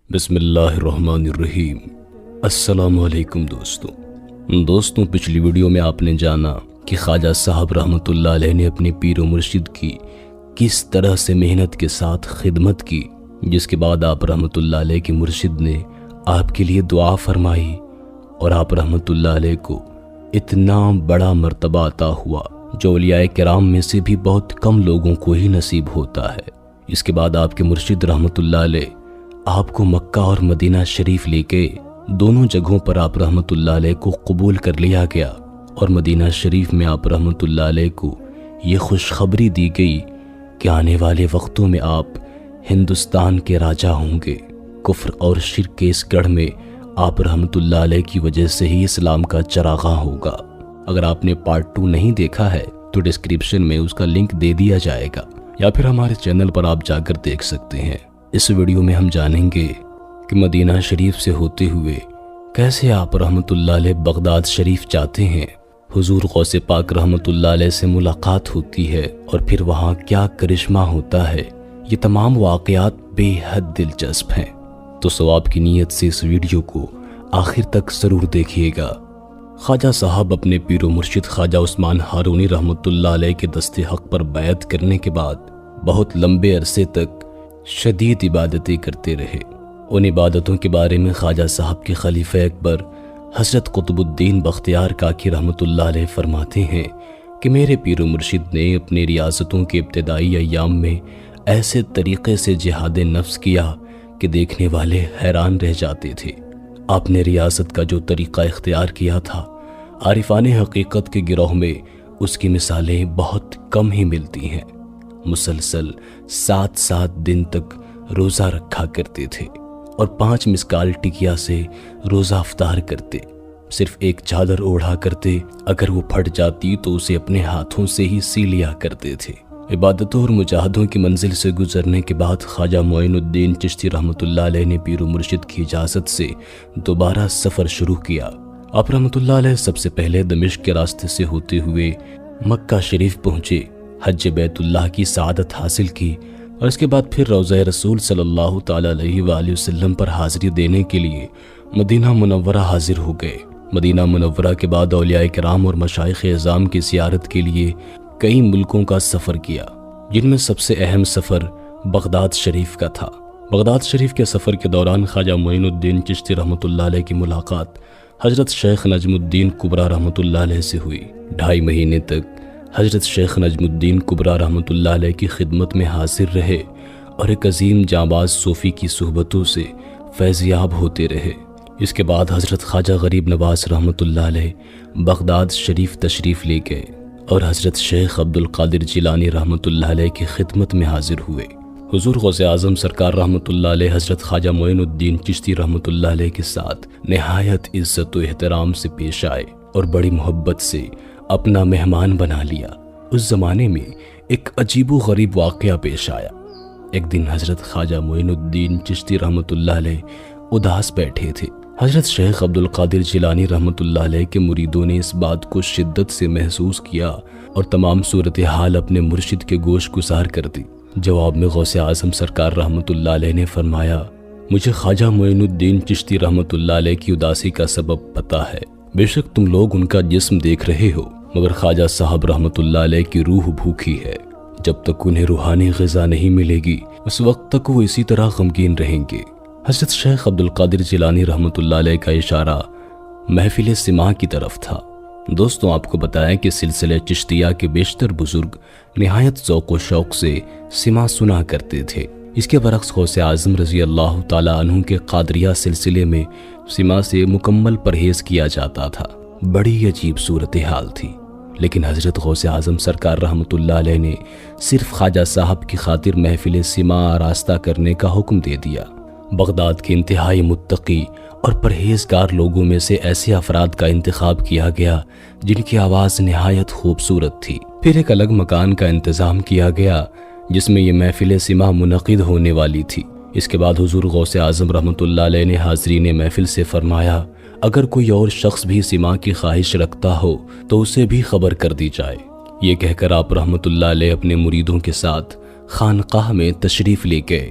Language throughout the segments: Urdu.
بسم اللہ الرحمن الرحیم۔ السلام علیکم دوستوں، پچھلی ویڈیو میں آپ نے جانا کہ خواجہ صاحب رحمۃ اللہ علیہ نے اپنے پیر و مرشد کی کس طرح سے محنت کے ساتھ خدمت کی، جس کے بعد آپ رحمۃ اللہ علیہ کے مرشد نے آپ کے لیے دعا فرمائی اور آپ رحمۃ اللہ علیہ کو اتنا بڑا مرتبہ عطا ہوا جو اولیاء کرام میں سے بھی بہت کم لوگوں کو ہی نصیب ہوتا ہے۔ اس کے بعد آپ کے مرشد رحمۃ اللہ علیہ آپ کو مکہ اور مدینہ شریف لے کے دونوں جگہوں پر آپ رحمۃ اللہ علیہ کو قبول کر لیا گیا، اور مدینہ شریف میں آپ رحمۃ اللہ علیہ کو یہ خوشخبری دی گئی کہ آنے والے وقتوں میں آپ ہندوستان کے راجہ ہوں گے۔ کفر اور شرک کے اس گڑھ میں آپ رحمۃ اللہ علیہ کی وجہ سے ہی اسلام کا چراغاں ہوگا۔ اگر آپ نے پارٹ 2 نہیں دیکھا ہے تو ڈسکرپشن میں اس کا لنک دے دیا جائے گا، یا پھر ہمارے چینل پر آپ جا کر دیکھ سکتے ہیں۔ اس ویڈیو میں ہم جانیں گے کہ مدینہ شریف سے ہوتے ہوئے کیسے آپ رحمۃ اللہ علیہ بغداد شریف جاتے ہیں، حضور غوث پاک رحمۃ اللہ علیہ سے ملاقات ہوتی ہے، اور پھر وہاں کیا کرشمہ ہوتا ہے۔ یہ تمام واقعات بے حد دلچسپ ہیں، تو ثواب کی نیت سے اس ویڈیو کو آخر تک ضرور دیکھیے گا۔ خواجہ صاحب اپنے پیر و مرشد خواجہ عثمان ہارونی رحمۃ اللہ علیہ کے دست حق پر بیعت کرنے کے بعد بہت لمبے عرصے تک شدید عبادتیں کرتے رہے۔ ان عبادتوں کے بارے میں خواجہ صاحب کے خلیفہ اکبر حضرت قطب الدین بختیار کاکی رحمۃ اللہ علیہ فرماتے ہیں کہ میرے پیر و مرشد نے اپنی ریاستوں کے ابتدائی ایام میں ایسے طریقے سے جہاد نفس کیا کہ دیکھنے والے حیران رہ جاتے تھے۔ آپ نے ریاست کا جو طریقہ اختیار کیا تھا، عارفان حقیقت کے گروہ میں اس کی مثالیں بہت کم ہی ملتی ہیں۔ مسلسل 7 دن تک روزہ رکھا کرتے تھے اور 5 مسکال ٹکیا سے روزہ افطار کرتے، صرف ایک چادر اوڑھا کرتے، اگر وہ پھٹ جاتی تو اسے اپنے ہاتھوں سے ہی سی لیا کرتے تھے۔ عبادتوں اور مجاہدوں کی منزل سے گزرنے کے بعد خواجہ معین الدین چشتی رحمۃ اللہ علیہ نے پیر و مرشد کی اجازت سے دوبارہ سفر شروع کیا۔ آپ رحمۃ اللہ علیہ سب سے پہلے دمشق کے راستے سے ہوتے ہوئے مکہ شریف پہنچے، حج بیت اللہ کی سعادت حاصل کی، اور اس کے بعد پھر روضہ رسول صلی اللہ تعالی علیہ وآلہ وسلم پر حاضری دینے کے لیے مدینہ منورہ حاضر ہو گئے۔ مدینہ منورہ کے بعد اولیاء کرام اور مشائخ اعظام کی زیارت کے لیے کئی ملکوں کا سفر کیا، جن میں سب سے اہم سفر بغداد شریف کا تھا۔ بغداد شریف کے سفر کے دوران خواجہ معین الدین چشتی رحمۃ اللہ علیہ کی ملاقات حضرت شیخ نجم الدین کبریٰ رحمۃ اللہ علیہ سے ہوئی۔ 2.5 مہینے تک حضرت شیخ نجم الدین کبریٰ رحمۃ اللہ علیہ کی خدمت میں حاضر رہے اور ایک عظیم جانباز صوفی کی صحبتوں سے فیضیاب ہوتے رہے۔ اس کے بعد حضرت خواجہ غریب نواز رحمۃ اللہ علیہ بغداد شریف تشریف لے گئے اور حضرت شیخ عبد القادر جیلانی رحمۃ اللہ علیہ کی خدمت میں حاضر ہوئے۔ حضور غوث اعظم سرکار رحمۃ اللہ علیہ حضرت خواجہ معین الدین چشتی رحمۃ اللہ علیہ کے ساتھ نہایت عزت و احترام سے پیش آئے اور بڑی محبت سے اپنا مہمان بنا لیا۔ اس زمانے میں ایک عجیب و غریب واقعہ پیش آیا۔ ایک دن حضرت خواجہ معین الدین چشتی رحمۃ اللہ علیہ اداس بیٹھے تھے۔ حضرت شیخ عبد القادر جیلانی رحمۃ اللہ علیہ کے مریدوں نے اس بات کو شدت سے محسوس کیا اور تمام صورتحال اپنے مرشد کے گوش گزار کر دی۔ جواب میں غوث اعظم سرکار رحمۃ اللہ علیہ نے فرمایا، مجھے خواجہ معین الدین چشتی رحمۃ اللہ علیہ کی اداسی کا سبب پتہ ہے۔ بے شک تم لوگ ان کا جسم دیکھ رہے ہو، مگر خواجہ صاحب رحمۃ اللہ علیہ کی روح بھوکی ہے۔ جب تک انہیں روحانی غذا نہیں ملے گی اس وقت تک وہ اسی طرح غمگین رہیں گے۔ حضرت شیخ عبد القادر جیلانی رحمۃ اللہ علیہ کا اشارہ محفل سماع کی طرف تھا۔ دوستوں، آپ کو بتایا کہ سلسلہ چشتیہ کے بیشتر بزرگ نہایت ذوق و شوق سے سماع سنا کرتے تھے۔ اس کے برعکس غوث اعظم رضی اللہ تعالیٰ عنہ کے قادریہ سلسلے میں سماع سے مکمل پرہیز کیا جاتا تھا۔ بڑی عجیب صورتحال تھی، لیکن حضرت غوث اعظم سرکار رحمۃ اللہ علیہ نے صرف خواجہ صاحب کی خاطر محفل سماع آراستہ کرنے کا حکم دے دیا۔ بغداد کے انتہائی متقی اور پرہیزگار لوگوں میں سے ایسے افراد کا انتخاب کیا گیا جن کی آواز نہایت خوبصورت تھی۔ پھر ایک الگ مکان کا انتظام کیا گیا جس میں یہ محفل سماع منعقد ہونے والی تھی۔ اس کے بعد حضور غوث اعظم رحمۃ اللہ علیہ نے حاضرین محفل سے فرمایا، اگر کوئی اور شخص بھی سماع کی خواہش رکھتا ہو تو اسے بھی خبر کر دی جائے۔ یہ کہہ کر آپ رحمۃ اللہ علیہ اپنے مریدوں کے ساتھ خانقاہ میں تشریف لے گئے۔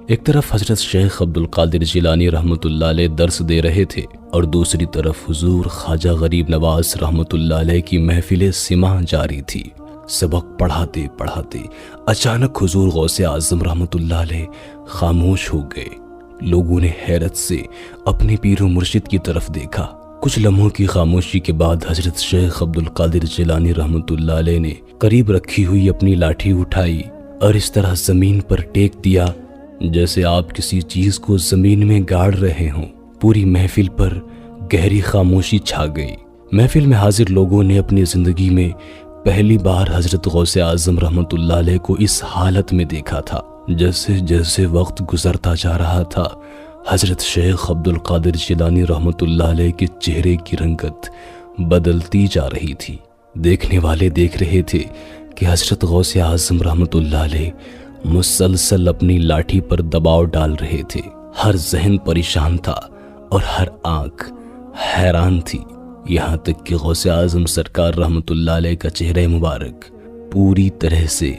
ایک طرف حضرت شیخ عبد القادر جیلانی رحمۃ اللہ علیہ درس دے رہے تھے اور دوسری طرف حضور خواجہ غریب نواز رحمۃ اللہ علیہ کی محفل سماع جاری تھی۔ سبق پڑھاتے پڑھاتے اچانک حضور غوث اعظم رحمۃ اللہ علیہ خاموش ہو گئے۔ لوگوں نے حیرت سے اپنے پیر و مرشد کی طرف دیکھا۔ کچھ لمحوں کی خاموشی کے بعد حضرت شیخ عبد القادر جیلانی رحمۃ اللہ علیہ نے قریب رکھی ہوئی اپنی لاٹھی اٹھائی اور اس طرح زمین پر ٹیک دیا جیسے آپ کسی چیز کو زمین میں گاڑ رہے ہوں۔ پوری محفل پر گہری خاموشی چھا گئی۔ محفل میں حاضر لوگوں نے اپنی زندگی میں پہلی بار حضرت غوث اعظم رحمۃ اللہ علیہ کو اس حالت میں دیکھا تھا۔ جیسے جیسے وقت گزرتا جا رہا تھا، حضرت شیخ عبد القادر جیلانی رحمۃ اللہ علیہ کے چہرے کی رنگت بدلتی جا رہی تھی۔ دیکھنے والے دیکھ رہے تھے کہ حضرت غوث اعظم رحمۃ اللہ علیہ مسلسل اپنی لاٹھی پر دباؤ ڈال رہے تھے۔ ہر ذہن پریشان تھا اور ہر آنکھ حیران تھی، یہاں تک کہ غوث اعظم سرکار رحمۃ اللہ علیہ کا چہرہ مبارک پوری طرح سے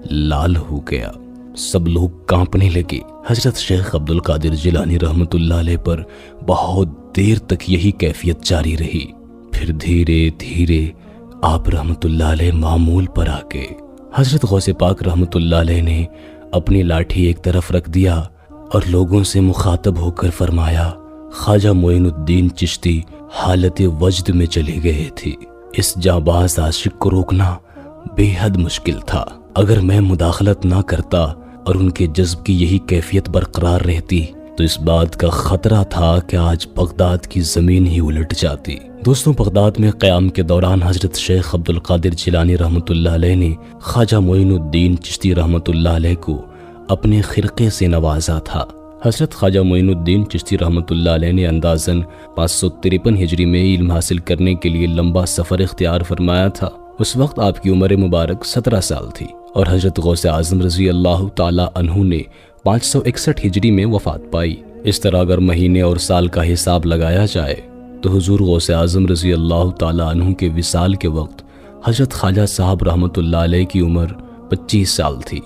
لال ہو گیا۔ سب لوگ کانپنے لگے۔ حضرت شیخ عبد القادر جیلانی رحمۃ اللہ علیہ پر بہت دیر تک یہی کیفیت جاری رہی۔ پھر دھیرے دھیرے آپ رحمۃ اللہ علیہ معمول پر آ گئے۔ حضرت غوث پاک رحمۃ اللہ علیہ نے اپنی لاٹھی ایک طرف رکھ دیا اور لوگوں سے مخاطب ہو کر فرمایا، خواجہ معین الدین چشتی حالت وجد میں چلے گئے تھے۔ اس جانباز عاشق کو روکنا بے حد مشکل تھا۔ اگر میں مداخلت نہ کرتا اور ان کے جذب کی یہی کیفیت برقرار رہتی تو اس بات کا خطرہ تھا کہ آج بغداد کی زمین ہی الٹ جاتی۔ دوستوں، بغداد میں قیام کے دوران حضرت شیخ عبد القادر جیلانی رحمۃ اللہ علیہ نے خواجہ معین الدین چشتی رحمۃ اللہ علیہ کو اپنے خرقے سے نوازا تھا۔ حضرت خواجہ معین الدین چشتی رحمۃ اللہ علیہ نے اندازاً 553 ہجری میں علم حاصل کرنے کے لیے لمبا سفر اختیار فرمایا تھا۔ اس وقت آپ کی عمر مبارک 17 سال تھی اور حضرت غوث اعظم رضی اللہ تعالی عنہ نے 561 ہجری میں وفات پائی۔ اس طرح اگر مہینے اور سال کا حساب لگایا جائے تو حضور غوث اعظم رضی اللہ تعالی عنہ کے وصال کے وقت حضرت خواجہ صاحب رحمۃ اللہ علیہ کی عمر 25 سال تھی۔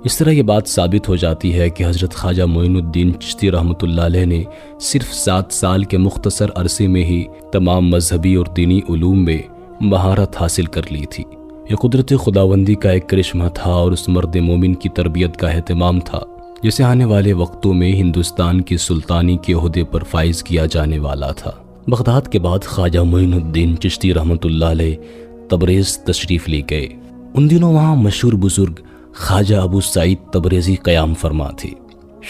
اس طرح یہ بات ثابت ہو جاتی ہے کہ حضرت خواجہ معین الدین چشتی رحمۃ اللہ علیہ نے صرف 7 سال کے مختصر عرصے میں ہی تمام مذہبی اور دینی علوم میں مہارت حاصل کر لی تھی۔ یہ قدرت خداوندی کا ایک کرشمہ تھا اور اس مرد مومن کی تربیت کا اہتمام تھا جسے آنے والے وقتوں میں ہندوستان کی سلطانی کے عہدے پر فائز کیا جانے والا تھا۔ بغداد کے بعد خواجہ معین الدین چشتی رحمۃ اللہ علیہ تبریز تشریف لے گئے۔ ان دنوں وہاں مشہور بزرگ خواجہ ابو سعید تبریزی قیام فرما تھے۔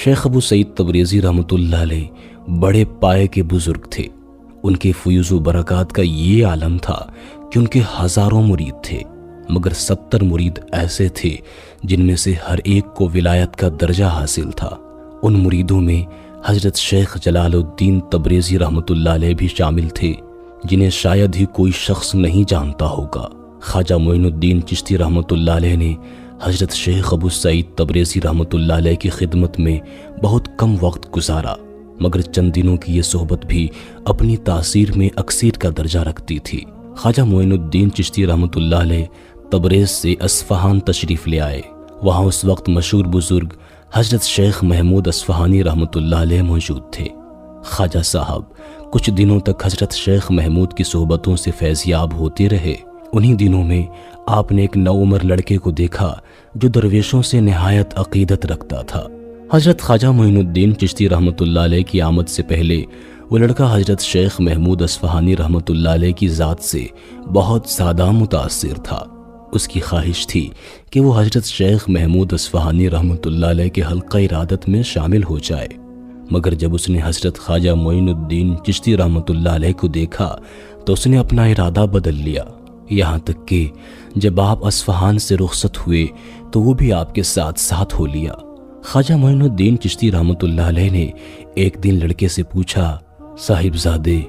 شیخ ابو سعید تبریزی رحمۃ اللہ علیہ بڑے پائے کے بزرگ تھے۔ ان کے فیوز و برکات کا یہ عالم تھا کہ ان کے ہزاروں مرید تھے، مگر 70 مرید ایسے تھے جن میں سے ہر ایک کو ولایت کا درجہ حاصل تھا۔ ان مریدوں میں حضرت شیخ جلال الدین تبریزی رحمۃ اللہ علیہ بھی شامل تھے، جنہیں شاید ہی کوئی شخص نہیں جانتا ہوگا۔ خواجہ معین الدین چشتی رحمۃ اللہ علیہ نے حضرت شیخ ابو سعید تبریزی رحمۃ اللہ علیہ کی خدمت میں بہت کم وقت گزارا، مگر چند دنوں کی یہ صحبت بھی اپنی تاثیر میں اکثیر کا درجہ رکھتی تھی۔ خواجہ معین الدین چشتی رحمۃ اللہ علیہ تبریز سے اصفہان تشریف لے آئے۔ وہاں اس وقت مشہور بزرگ حضرت شیخ محمود اصفہانی رحمۃ اللہ علیہ موجود تھے۔ خواجہ صاحب کچھ دنوں تک حضرت شیخ محمود کی صحبتوں سے فیضیاب ہوتے رہے۔ انہی دنوں میں آپ نے ایک نوعمر لڑکے کو دیکھا جو درویشوں سے نہایت عقیدت رکھتا تھا۔ حضرت خواجہ معین الدین چشتی رحمۃ اللہ علیہ کی آمد سے پہلے وہ لڑکا حضرت شیخ محمود اصفہانی رحمۃ اللہ علیہ کی ذات سے بہت زیادہ متاثر تھا۔ اس کی خواہش تھی کہ وہ حضرت شیخ محمود اصفہانی رحمۃ اللہ علیہ کے حلقہ ارادت میں شامل ہو جائے، مگر جب اس نے حضرت خواجہ معین الدین چشتی رحمۃ اللہ علیہ کو دیکھا تو اس نے اپنا ارادہ بدل لیا، یہاں تک کہ جب آپ اصفہان سے رخصت ہوئے تو وہ بھی آپ کے ساتھ ساتھ ہو لیا۔ خواجہ معین الدین چشتی رحمۃ اللہ علیہ نے ایک دن لڑکے سے پوچھا، صاحبزادے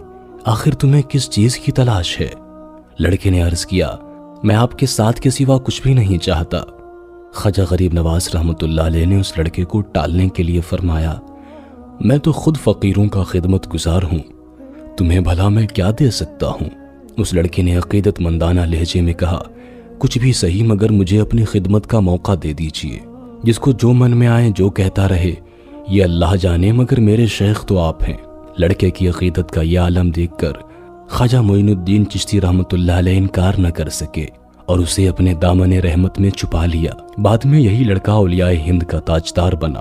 آخر تمہیں کس چیز کی تلاش ہے؟ لڑکے نے عرض کیا، میں آپ کے ساتھ کے سوا کچھ بھی نہیں چاہتا۔ خواجہ غریب نواز رحمۃ اللہ علیہ نے اس لڑکے کو ٹالنے کے لیے فرمایا، میں تو خود فقیروں کا خدمت گزار ہوں، تمہیں بھلا میں کیا دے سکتا ہوں؟ اس لڑکے نے عقیدت مندانہ لہجے میں کہا، کچھ بھی صحیح مگر مجھے اپنی خدمت کا موقع دے دیجیے، جس کو جو من میں آئے جو کہتا رہے یہ اللہ جانے مگر میرے شیخ تو آپ ہیں۔ لڑکے کی عقیدت کا یہ عالم دیکھ کر خواجہ معین الدین چشتی رحمۃ اللہ علیہ انکار نہ کر سکے اور اسے اپنے دامن رحمت میں چھپا لیا۔ بعد میں یہی لڑکا اولیاء ہند کا تاجدار بنا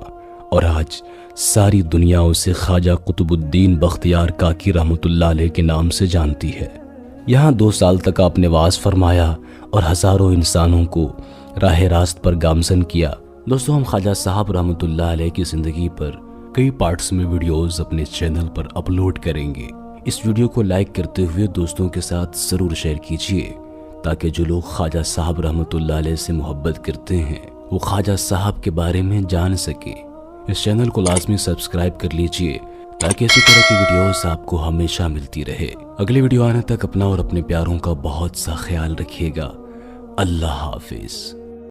اور آج ساری دنیا اسے خواجہ قطب الدین بختیار کاکی رحمۃ اللہ علیہ کے نام سے جانتی ہے۔ یہاں 2 سال تک آپ نے وعظ فرمایا اور ہزاروں انسانوں کو راہ راست پر گامزن کیا۔ دوستو، ہم خواجہ صاحب رحمۃ اللہ علیہ کی زندگی پر کئی پارٹس میں ویڈیوز اپنے چینل پر اپلوڈ کریں گے۔ اس ویڈیو کو لائک کرتے ہوئے دوستوں کے ساتھ ضرور شیئر کیجیے تاکہ جو لوگ خواجہ صاحب رحمۃ اللہ علیہ سے محبت کرتے ہیں وہ خواجہ صاحب کے بارے میں جان سکے۔ اس چینل کو لازمی سبسکرائب کر لیجیے تاکہ اسی طرح کی ویڈیوز آپ کو ہمیشہ ملتی رہے۔ اگلی ویڈیو آنے تک اپنا اور اپنے پیاروں کا بہت سا خیال رکھیے گا۔ اللہ حافظ۔